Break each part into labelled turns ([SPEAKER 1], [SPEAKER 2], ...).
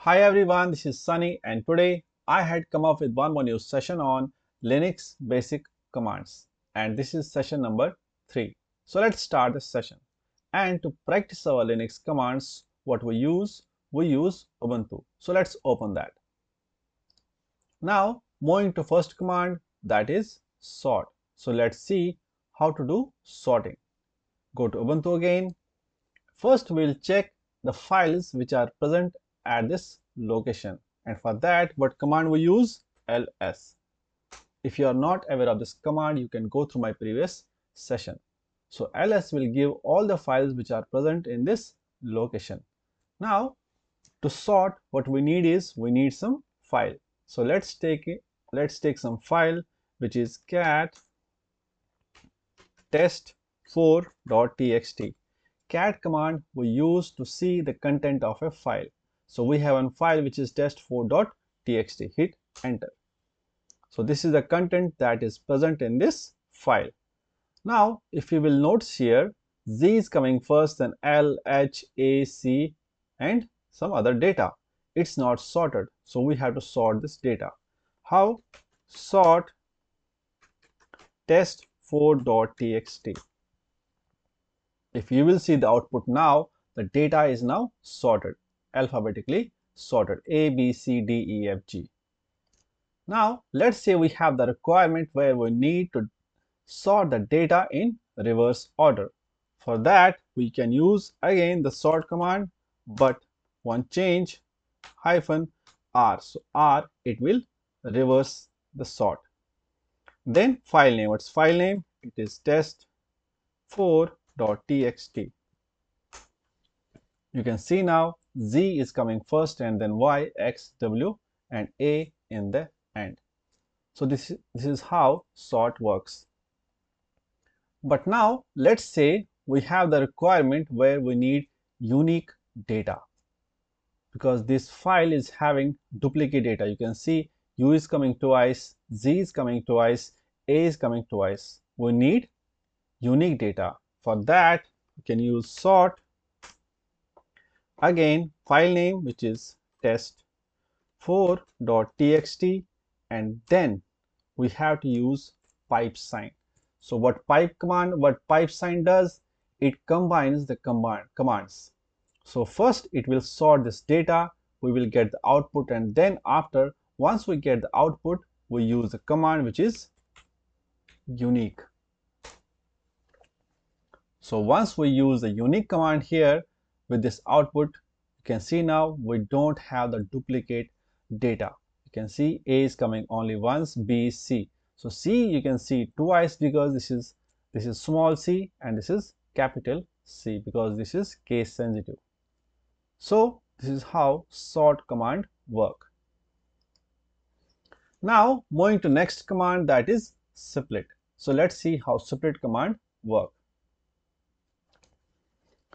[SPEAKER 1] Hi everyone, this is Sunny and today I had come up with one more new session on Linux basic commands and this is session number 3. So let's start this session. And to practice our Linux commands, what we use Ubuntu. So let's open that. Now moving to first command, that is sort. So let's see how to do sorting. Go to Ubuntu again. First we'll check the files which are present at this location, and for that what command we use? ls. If you are not aware of this command, you can go through my previous session. So ls will give all the files which are present in this location. Now to sort, what we need is we need some file. So let's take some file which is cat test4.txt. cat command we use to see the content of a file. So we have a file which is test4.txt. Hit enter. So this is the content that is present in this file. Now if you will notice here, Z is coming first, then L, H, A, C and some other data. It's not sorted, so we have to sort this data. How? Sort test4.txt. If you will see the output now, the data is now sorted, alphabetically sorted, A, B, C, D, E, F, G. Now let's say we have the requirement where we need to sort the data in reverse order. For that we can use again the sort command, but one change, -r. So r, it will reverse the sort. Then file name, what's file name? It is test4.txt. You can see now Z is coming first and then Y, X, W and A in the end. So this is how sort works. But now let's say we have the requirement where we need unique data, because this file is having duplicate data. You can see U is coming twice, Z is coming twice, A is coming twice. We need unique data. For that we can use sort. Again file name which is test4.txt and then we have to use pipe sign. So what pipe sign does, it combines the commands. So first it will sort this data, we will get the output, and then once we get the output, we use the command which is unique. So once we use the unique command here with this output, you can see now we don't have the duplicate data. You can see A is coming only once, B, C. So C you can see twice because this is small c and this is capital C, because this is case sensitive. So this is how sort command work. Now moving to next command, that is split. So let's see how split command work.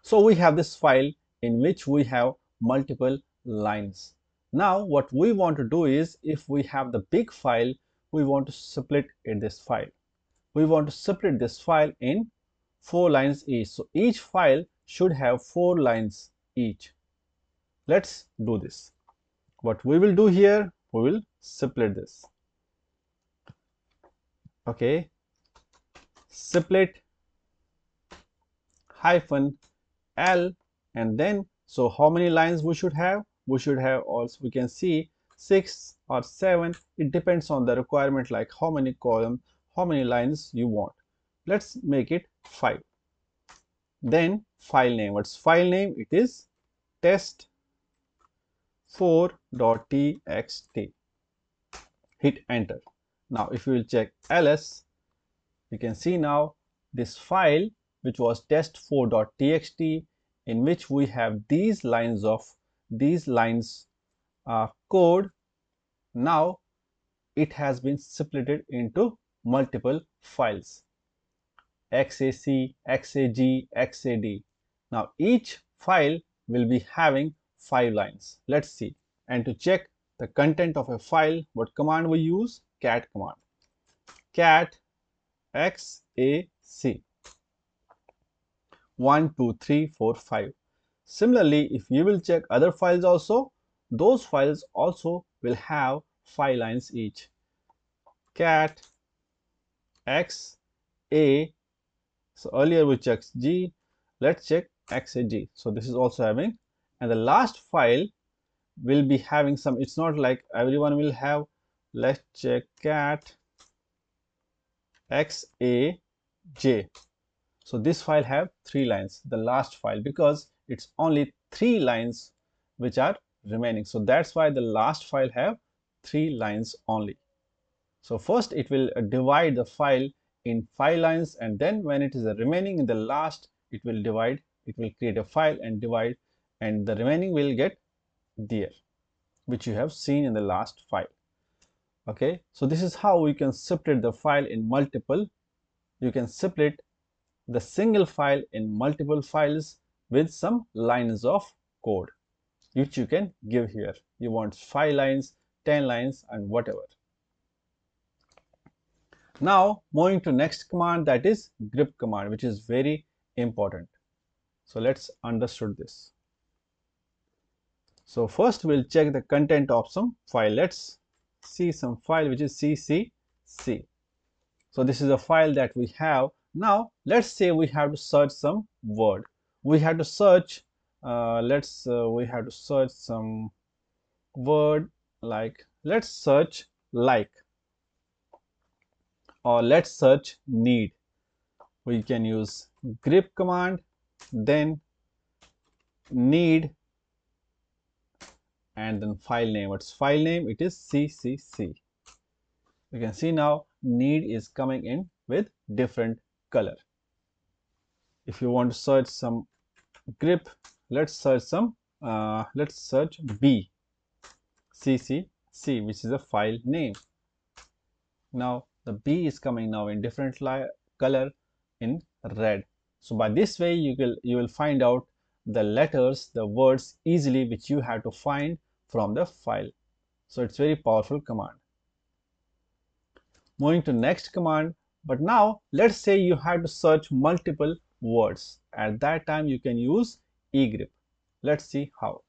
[SPEAKER 1] So we have this file in which we have multiple lines. Now what we want to do is, if we have the big file, we want to split this file. We want to split this file in 4 lines each. So each file should have 4 lines each. Let's do this. What we will do here, we will split this. Okay, split -l, and then so how many lines we should have? We should have also, we can see 6 or 7. It depends on the requirement, like how many columns, how many lines you want. Let's make it 5. Then file name, what's file name? It is test4.txt. Hit enter. Now if you will check ls, you can see now this file which was test4.txt, in which we have these lines code. Now it has been splitted into multiple files, xac, xag, xad. Now each file will be having 5 lines. Let's see. And to check the content of a file, what command we use? Cat command. Cat xac 1, 2, 3, 4, 5. Similarly, if you will check other files also, those files also will have 5 lines each. Cat x a, so earlier we checked g, let's check xag. So this is also having, and the last file will be having some, it's not like everyone will have. Let's check cat xaj. So this file have 3 lines, the last file, because it's only 3 lines which are remaining. So that's why the last file have 3 lines only. So first it will divide the file in 5 lines, and then when it is remaining in the last, it will divide, it will create a file and divide, and the remaining will get there, which you have seen in the last file. Okay, so this is how we can separate the file in multiple. You can separate the single file in multiple files with some lines of code, which you can give here. You want 5 lines, 10 lines, and whatever. Now moving to next command, that is grep command, which is very important. So let's understood this. So first we'll check the content of some file. Let's see some file which is ccc. So this is a file that we have. Now let's say we have to search some word. We have to search, we have to search some word, like let's search like, or let's search need. We can use grep command, then need, and then file name. What's file name? It is ccc. You can see now need is coming in with different color. If you want to search some grep, let's search some, let's search b ccc, which is a file name. Now the b is coming now in different color in red. So by this way you will find out the letters, the words easily, which you have to find from the file. So it's very powerful command. Moving to next command, but now let's say you have to search multiple words. At that time you can use egrep. Let's see how.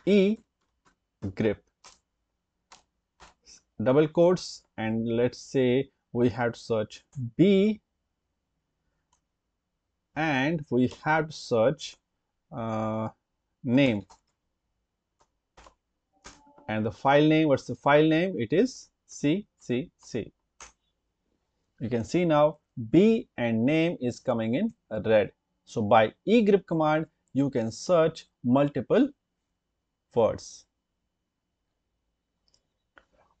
[SPEAKER 1] Egrep, double quotes, and let's say we have to search b, and we have to search name, and the file name, what's the file name? It is ccc. You can see now b and name is coming in red. So by egrep command you can search multiple words.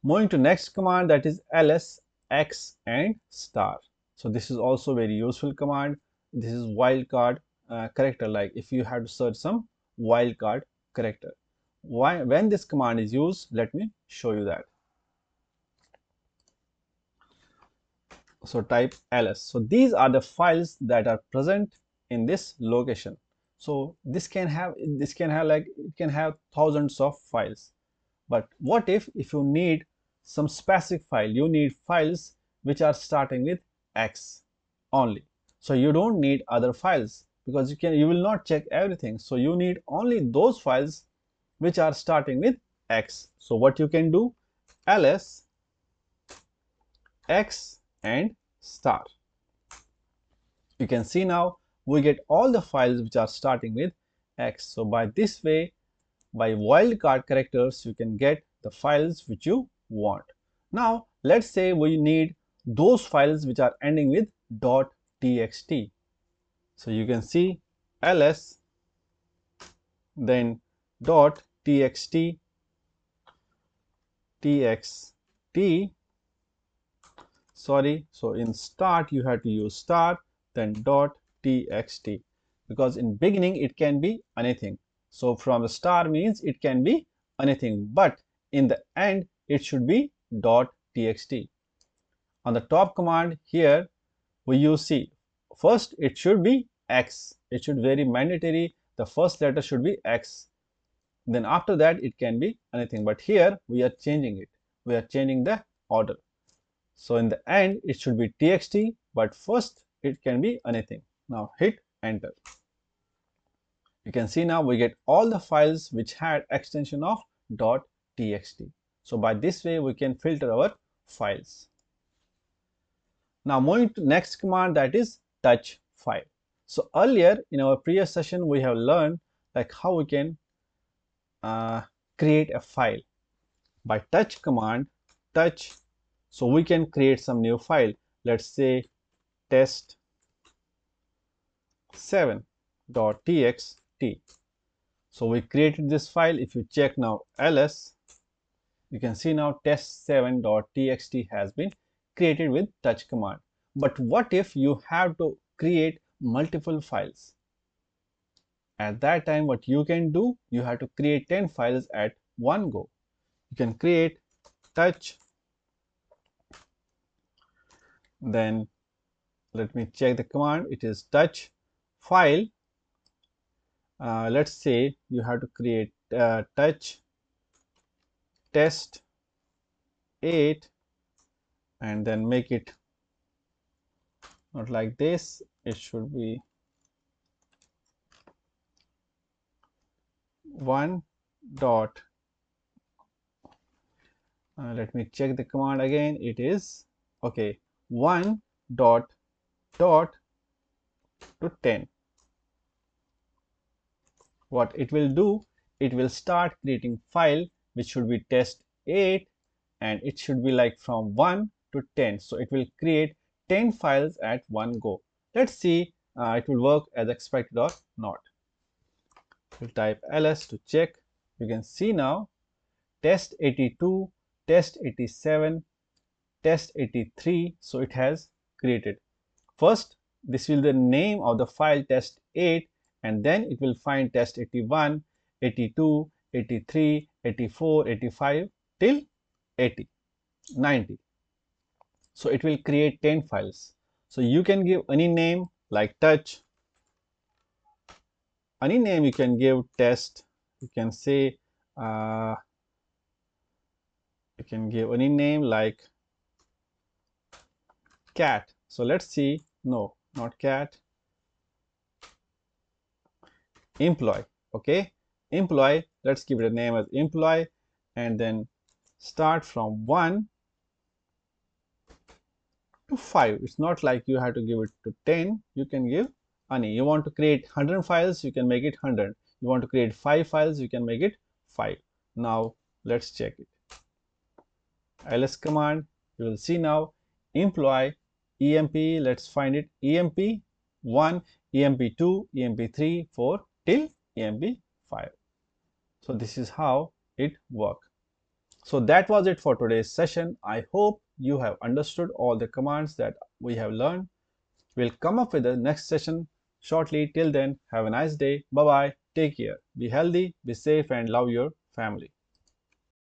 [SPEAKER 1] Moving to next command, that is ls, x, and star. So this is also very useful command. This is wildcard character, like if you have to search some wildcard character. Why, when this command is used, let me show you that. So type ls. So these are the files that are present in this location. So this can have like, it can have thousands of files. But what if you need some specific file, you need files which are starting with x only. So you don't need other files, because you will not check everything. So you need only those files which are starting with x. So what you can do, ls, x, and star. You can see now we get all the files which are starting with x. So by this way, by wildcard characters, you can get the files which you want. Now let's say we need those files which are ending with .txt. So you can see ls, then .txt, txt, sorry, so in start you have to use star, then .txt, because in beginning it can be anything. So from the star means it can be anything, but in the end it should be .txt. On the top command here we use C. First it should be X. It should very mandatory. The first letter should be X. Then after that it can be anything. But here we are changing it. We are changing the order. So in the end it should be txt, but first it can be anything. Now hit enter. You can see now we get all the files which had extension of .txt. So by this way we can filter our files. Now moving to next command, that is touch file. So earlier in our previous session we have learned like how we can create a file by touch command. Touch, so we can create some new file. Let's say test7.txt. So we created this file. If you check now ls, you can see now test7.txt has been created with touch command. But what if you have to create multiple files? At that time what you can do, you have to create 10 files at one go. You can create touch, then let me check the command. It is touch file. Let's say you have to create touch test 8 and then make it not like this, it should be 1 dot let me check the command again. It is okay, 1 dot to 10. What it will do, it will start creating file which should be test 8 and it should be like from 1 to 10. So it will create 10 files at one go. Let's see it will work as expected or not. We'll type ls to check. You can see now test 82, test 87, test 83. So it has created. First, this will be the name of the file test 8 and then it will find test 81, 82, 83, 84, 85 till 80, 90. So it will create 10 files. So you can give any name like touch, any name you can give test, you can say you can give any name like cat. So let's see, no, not cat, employee. Okay, employee, let's give it a name as employee and then start from 1 to 5. It's not like you have to give it to 10. You can give any. You want to create 100 files, you can make it 100. You want to create 5 files, you can make it 5. Now let's check it. ls command, you will see now employee emp, let's find it emp1, emp2, emp3, 4 till emp5. So this is how it works. So that was it for today's session. I hope you have understood all the commands that we have learned. We'll come up with the next session shortly. Till then, have a nice day. Bye bye. Take care. Be healthy, be safe, and love your family.